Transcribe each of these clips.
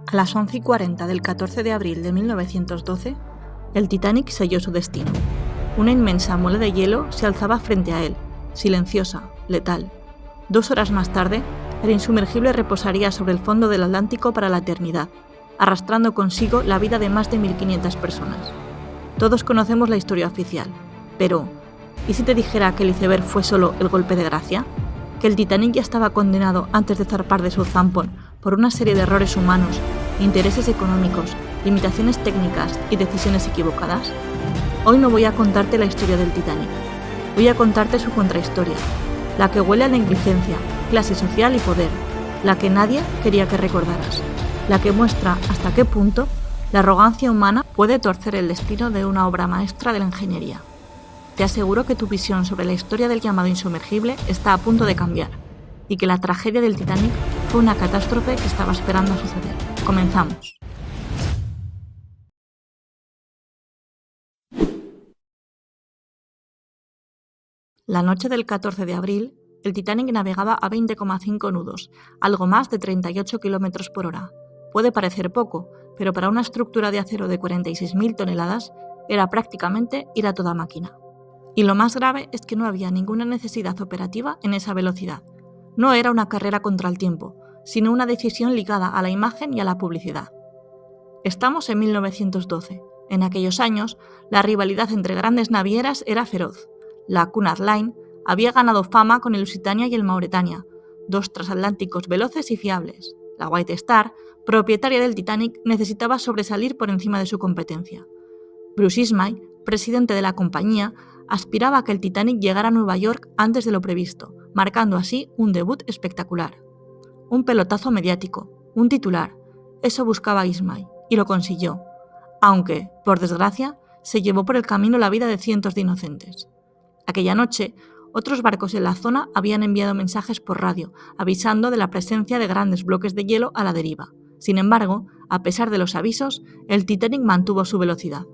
A las 11:40 del 14 de abril de 1912, el Titanic selló su destino. Una inmensa mole de hielo se alzaba frente a él, silenciosa, letal. 2 horas más tarde, el insumergible reposaría sobre el fondo del Atlántico para la eternidad, arrastrando consigo la vida de más de 1.500 personas. Todos conocemos la historia oficial, pero ¿y si te dijera que el iceberg fue solo el golpe de gracia? ¿Que el Titanic ya estaba condenado antes de zarpar de Southampton por una serie de errores humanos, intereses económicos, limitaciones técnicas y decisiones equivocadas? Hoy no voy a contarte la historia del Titanic. Voy a contarte su contrahistoria, la que huele a negligencia, clase social y poder, la que nadie quería que recordaras, la que muestra hasta qué punto la arrogancia humana puede torcer el destino de una obra maestra de la ingeniería. Te aseguro que tu visión sobre la historia del llamado insumergible está a punto de cambiar y que la tragedia del Titanic fue una catástrofe que estaba esperando a suceder. Comenzamos. La noche del 14 de abril, el Titanic navegaba a 20,5 nudos, algo más de 38 km por hora. Puede parecer poco, pero para una estructura de acero de 46.000 toneladas era prácticamente ir a toda máquina. Y lo más grave es que no había ninguna necesidad operativa en esa velocidad. No era una carrera contra el tiempo, sino una decisión ligada a la imagen y a la publicidad. Estamos en 1912. En aquellos años, la rivalidad entre grandes navieras era feroz. La Cunard Line había ganado fama con el Lusitania y el Mauretania, 2 transatlánticos veloces y fiables. La White Star, propietaria del Titanic, necesitaba sobresalir por encima de su competencia. Bruce Ismay, presidente de la compañía, aspiraba a que el Titanic llegara a Nueva York antes de lo previsto, marcando así un debut espectacular. Un pelotazo mediático, un titular, eso buscaba Ismay, y lo consiguió, aunque, por desgracia, se llevó por el camino la vida de cientos de inocentes. Aquella noche, otros barcos en la zona habían enviado mensajes por radio, avisando de la presencia de grandes bloques de hielo a la deriva. Sin embargo, a pesar de los avisos, el Titanic mantuvo su velocidad.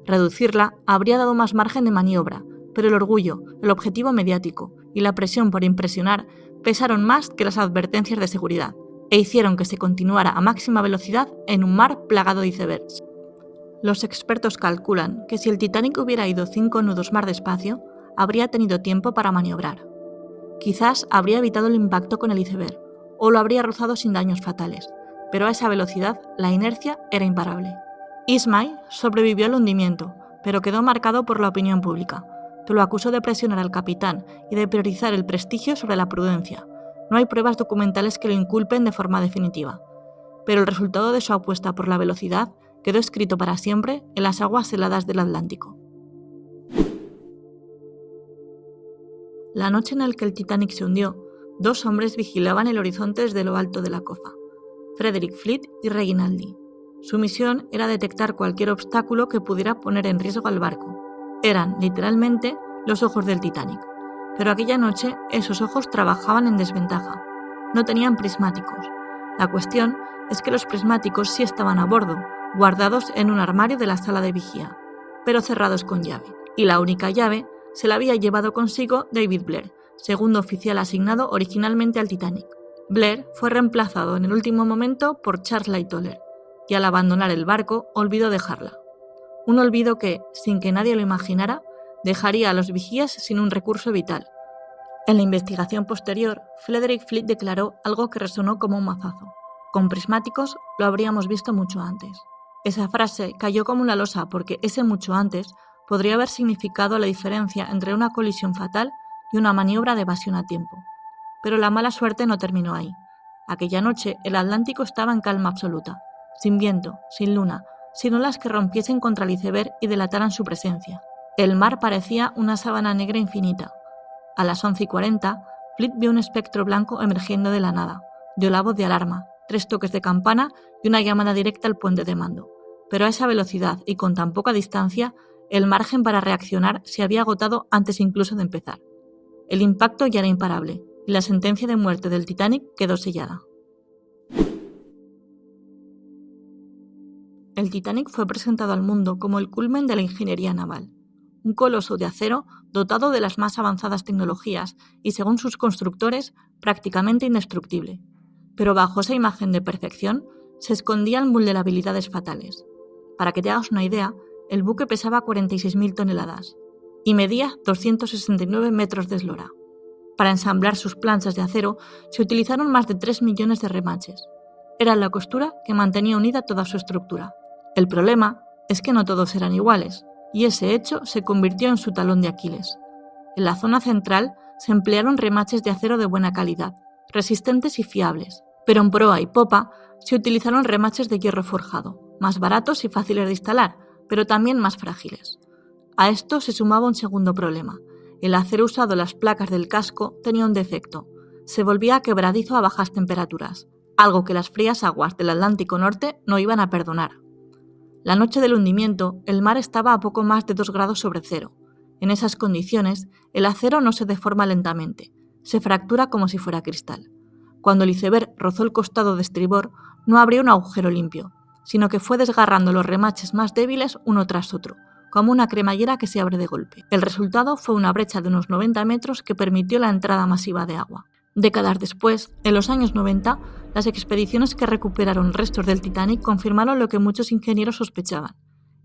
Reducirla habría dado más margen de maniobra, pero el orgullo, el objetivo mediático y la presión por impresionar pesaron más que las advertencias de seguridad e hicieron que se continuara a máxima velocidad en un mar plagado de icebergs. Los expertos calculan que si el Titanic hubiera ido 5 nudos más despacio, habría tenido tiempo para maniobrar. Quizás habría evitado el impacto con el iceberg o lo habría rozado sin daños fatales, pero a esa velocidad la inercia era imparable. Ismay sobrevivió al hundimiento, pero quedó marcado por la opinión pública, que lo acusó de presionar al capitán y de priorizar el prestigio sobre la prudencia. No hay pruebas documentales que lo inculpen de forma definitiva, pero el resultado de su apuesta por la velocidad quedó escrito para siempre en las aguas heladas del Atlántico. La noche en la que el Titanic se hundió, 2 hombres vigilaban el horizonte desde lo alto de la cofa, Frederick Fleet y Reginaldi. Su misión era detectar cualquier obstáculo que pudiera poner en riesgo al barco. Eran, literalmente, los ojos del Titanic. Pero aquella noche esos ojos trabajaban en desventaja. No tenían prismáticos. La cuestión es que los prismáticos sí estaban a bordo, guardados en un armario de la sala de vigía, pero cerrados con llave. Y la única llave se la había llevado consigo David Blair, segundo oficial asignado originalmente al Titanic. Blair fue reemplazado en el último momento por Charles Lightoller, y al abandonar el barco olvidó dejarla. Un olvido que, sin que nadie lo imaginara, dejaría a los vigías sin un recurso vital. En la investigación posterior, Frederick Fleet declaró algo que resonó como un mazazo. Con prismáticos lo habríamos visto mucho antes. Esa frase cayó como una losa porque ese mucho antes podría haber significado la diferencia entre una colisión fatal y una maniobra de evasión a tiempo. Pero la mala suerte no terminó ahí. Aquella noche el Atlántico estaba en calma absoluta, sin viento, sin luna, sin olas que rompiesen contra el iceberg y delataran su presencia. El mar parecía una sábana negra infinita. A las 11:40, Fleet vio un espectro blanco emergiendo de la nada. Dio la voz de alarma, 3 toques de campana y una llamada directa al puente de mando. Pero a esa velocidad y con tan poca distancia, el margen para reaccionar se había agotado antes incluso de empezar. El impacto ya era imparable y la sentencia de muerte del Titanic quedó sellada. El Titanic fue presentado al mundo como el culmen de la ingeniería naval, un coloso de acero dotado de las más avanzadas tecnologías y, según sus constructores, prácticamente indestructible. Pero bajo esa imagen de perfección se escondían vulnerabilidades fatales. Para que te hagas una idea, el buque pesaba 46.000 toneladas y medía 269 metros de eslora. Para ensamblar sus planchas de acero se utilizaron más de 3 millones de remaches. Era la costura que mantenía unida toda su estructura. El problema es que no todos eran iguales, y ese hecho se convirtió en su talón de Aquiles. En la zona central se emplearon remaches de acero de buena calidad, resistentes y fiables, pero en proa y popa se utilizaron remaches de hierro forjado, más baratos y fáciles de instalar, pero también más frágiles. A esto se sumaba un segundo problema. El acero usado en las placas del casco tenía un defecto. Se volvía quebradizo a bajas temperaturas, algo que las frías aguas del Atlántico Norte no iban a perdonar. La noche del hundimiento, el mar estaba a poco más de 2 grados sobre cero. En esas condiciones, el acero no se deforma lentamente, se fractura como si fuera cristal. Cuando el iceberg rozó el costado de estribor, no abrió un agujero limpio, sino que fue desgarrando los remaches más débiles uno tras otro, como una cremallera que se abre de golpe. El resultado fue una brecha de unos 90 metros que permitió la entrada masiva de agua. Décadas después, en los años 90, las expediciones que recuperaron restos del Titanic confirmaron lo que muchos ingenieros sospechaban.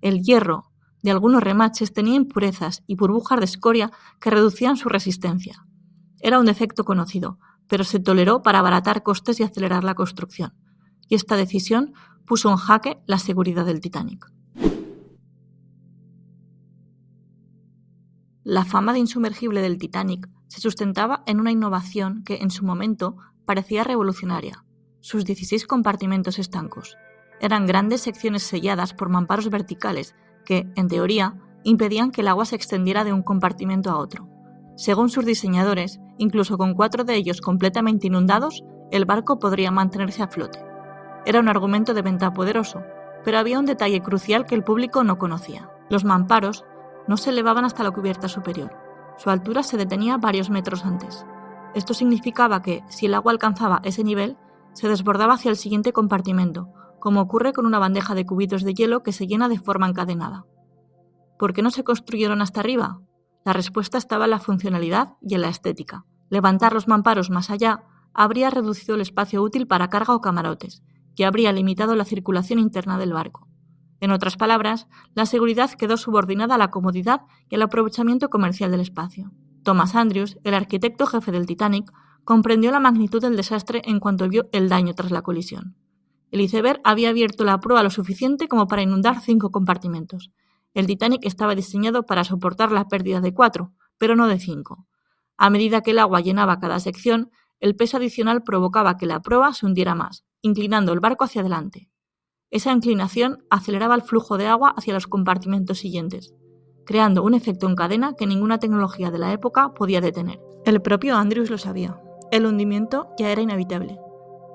El hierro de algunos remaches tenía impurezas y burbujas de escoria que reducían su resistencia. Era un defecto conocido, pero se toleró para abaratar costes y acelerar la construcción. Y esta decisión puso en jaque la seguridad del Titanic. La fama de insumergible del Titanic se sustentaba en una innovación que, en su momento, parecía revolucionaria: sus 16 compartimentos estancos. Eran grandes secciones selladas por mamparos verticales que, en teoría, impedían que el agua se extendiera de un compartimento a otro. Según sus diseñadores, incluso con 4 de ellos completamente inundados, el barco podría mantenerse a flote. Era un argumento de venta poderoso, pero había un detalle crucial que el público no conocía. Los mamparos no se elevaban hasta la cubierta superior. Su altura se detenía varios metros antes. Esto significaba que, si el agua alcanzaba ese nivel, se desbordaba hacia el siguiente compartimento, como ocurre con una bandeja de cubitos de hielo que se llena de forma encadenada. ¿Por qué no se construyeron hasta arriba? La respuesta estaba en la funcionalidad y en la estética. Levantar los mamparos más allá habría reducido el espacio útil para carga o camarotes, y habría limitado la circulación interna del barco. En otras palabras, la seguridad quedó subordinada a la comodidad y al aprovechamiento comercial del espacio. Thomas Andrews, el arquitecto jefe del Titanic, comprendió la magnitud del desastre en cuanto vio el daño tras la colisión. El iceberg había abierto la proa lo suficiente como para inundar 5 compartimentos. El Titanic estaba diseñado para soportar la pérdida de 4, pero no de 5. A medida que el agua llenaba cada sección, el peso adicional provocaba que la proa se hundiera más, inclinando el barco hacia adelante. Esa inclinación aceleraba el flujo de agua hacia los compartimentos siguientes, creando un efecto en cadena que ninguna tecnología de la época podía detener. El propio Andrews lo sabía. El hundimiento ya era inevitable.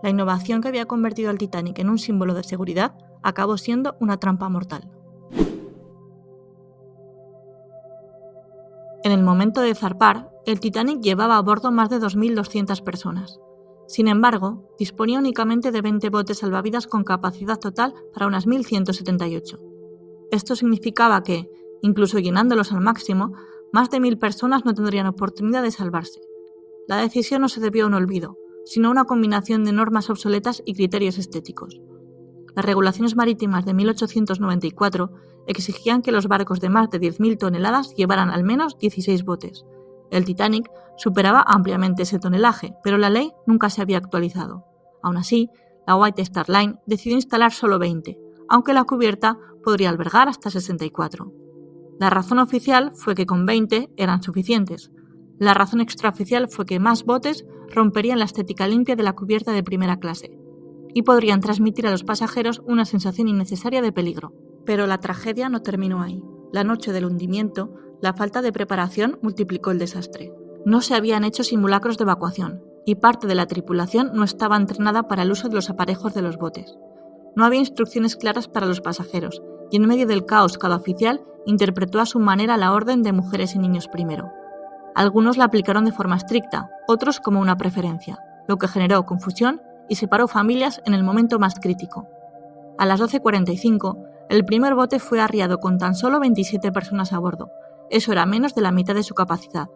La innovación que había convertido al Titanic en un símbolo de seguridad acabó siendo una trampa mortal. En el momento de zarpar, el Titanic llevaba a bordo más de 2.200 personas. Sin embargo, disponía únicamente de 20 botes salvavidas con capacidad total para unas 1.178. Esto significaba que, incluso llenándolos al máximo, más de 1.000 personas no tendrían oportunidad de salvarse. La decisión no se debió a un olvido, sino a una combinación de normas obsoletas y criterios estéticos. Las regulaciones marítimas de 1894 exigían que los barcos de más de 10.000 toneladas llevaran al menos 16 botes. El Titanic superaba ampliamente ese tonelaje, pero la ley nunca se había actualizado. Aún así, la White Star Line decidió instalar solo 20, aunque la cubierta podría albergar hasta 64. La razón oficial fue que con 20 eran suficientes. La razón extraoficial fue que más botes romperían la estética limpia de la cubierta de primera clase y podrían transmitir a los pasajeros una sensación innecesaria de peligro. Pero la tragedia no terminó ahí. La noche del hundimiento, la falta de preparación multiplicó el desastre. No se habían hecho simulacros de evacuación y parte de la tripulación no estaba entrenada para el uso de los aparejos de los botes. No había instrucciones claras para los pasajeros y en medio del caos cada oficial interpretó a su manera la orden de mujeres y niños primero. Algunos la aplicaron de forma estricta, otros como una preferencia, lo que generó confusión y separó familias en el momento más crítico. A las 12:45, el primer bote fue arriado con tan solo 27 personas a bordo. Eso era menos de la mitad de su capacidad.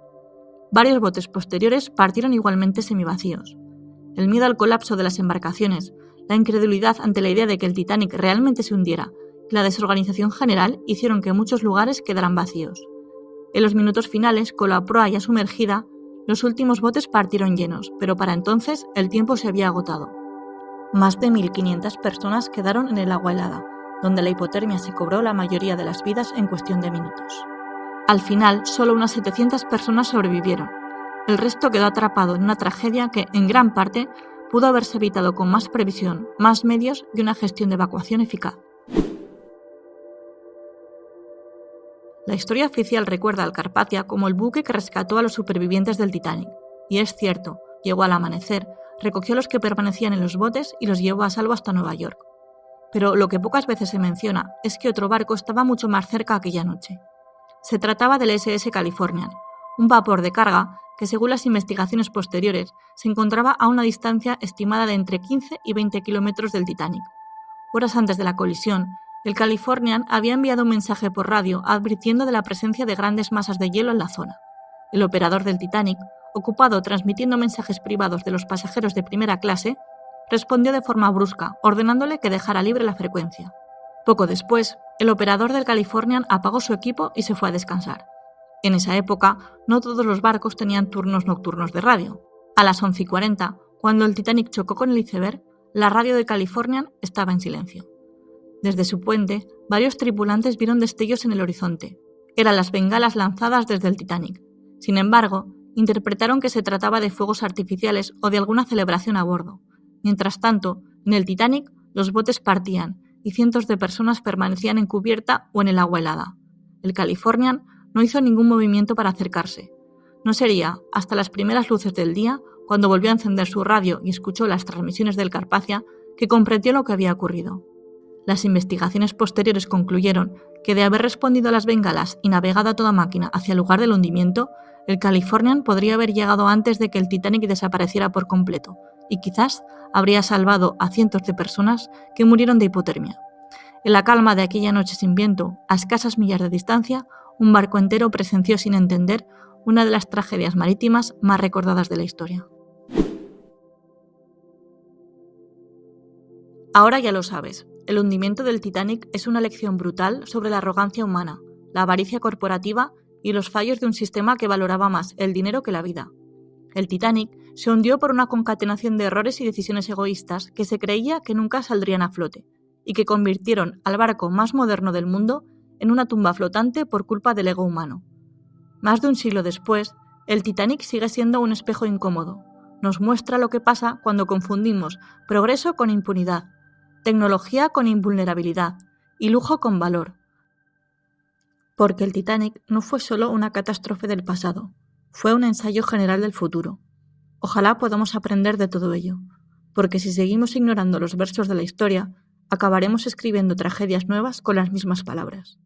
Varios botes posteriores partieron igualmente semivacíos. El miedo al colapso de las embarcaciones, La incredulidad ante la idea de que el Titanic realmente se hundiera y la desorganización general hicieron que muchos lugares quedaran vacíos. En los minutos finales, con la proa ya sumergida, los últimos botes partieron llenos, pero para entonces el tiempo se había agotado. Más de 1.500 personas quedaron en el agua helada, donde la hipotermia se cobró la mayoría de las vidas en cuestión de minutos. Al final, solo unas 700 personas sobrevivieron. El resto quedó atrapado en una tragedia que, en gran parte, pudo haberse evitado con más previsión, más medios y una gestión de evacuación eficaz. La historia oficial recuerda al Carpathia como el buque que rescató a los supervivientes del Titanic. Y es cierto, llegó al amanecer, recogió a los que permanecían en los botes y los llevó a salvo hasta Nueva York. Pero lo que pocas veces se menciona es que otro barco estaba mucho más cerca aquella noche. Se trataba del SS Californian, un vapor de carga que, según las investigaciones posteriores, se encontraba a una distancia estimada de entre 15 y 20 kilómetros del Titanic. Horas antes de la colisión, el Californian había enviado un mensaje por radio advirtiendo de la presencia de grandes masas de hielo en la zona. El operador del Titanic, ocupado transmitiendo mensajes privados de los pasajeros de primera clase, respondió de forma brusca, ordenándole que dejara libre la frecuencia. Poco después, el operador del Californian apagó su equipo y se fue a descansar. En esa época, no todos los barcos tenían turnos nocturnos de radio. A las 11:40, cuando el Titanic chocó con el iceberg, la radio de Californian estaba en silencio. Desde su puente, varios tripulantes vieron destellos en el horizonte. Eran las bengalas lanzadas desde el Titanic. Sin embargo, interpretaron que se trataba de fuegos artificiales o de alguna celebración a bordo. Mientras tanto, en el Titanic, los botes partían y cientos de personas permanecían en cubierta o en el agua helada. El Californian no hizo ningún movimiento para acercarse. No sería hasta las primeras luces del día, cuando volvió a encender su radio y escuchó las transmisiones del Carpathia, que comprendió lo que había ocurrido. Las investigaciones posteriores concluyeron que, de haber respondido a las bengalas y navegado a toda máquina hacia el lugar del hundimiento, el Californian podría haber llegado antes de que el Titanic desapareciera por completo, y quizás habría salvado a cientos de personas que murieron de hipotermia. En la calma de aquella noche sin viento, a escasas millas de distancia, un barco entero presenció sin entender una de las tragedias marítimas más recordadas de la historia. Ahora ya lo sabes, el hundimiento del Titanic es una lección brutal sobre la arrogancia humana, la avaricia corporativa y los fallos de un sistema que valoraba más el dinero que la vida. El Titanic se hundió por una concatenación de errores y decisiones egoístas que se creía que nunca saldrían a flote, y que convirtieron al barco más moderno del mundo en una tumba flotante por culpa del ego humano. Más de un siglo después, el Titanic sigue siendo un espejo incómodo. Nos muestra lo que pasa cuando confundimos progreso con impunidad, tecnología con invulnerabilidad y lujo con valor. Porque el Titanic no fue solo una catástrofe del pasado, fue un ensayo general del futuro. Ojalá podamos aprender de todo ello, porque si seguimos ignorando los versos de la historia, acabaremos escribiendo tragedias nuevas con las mismas palabras.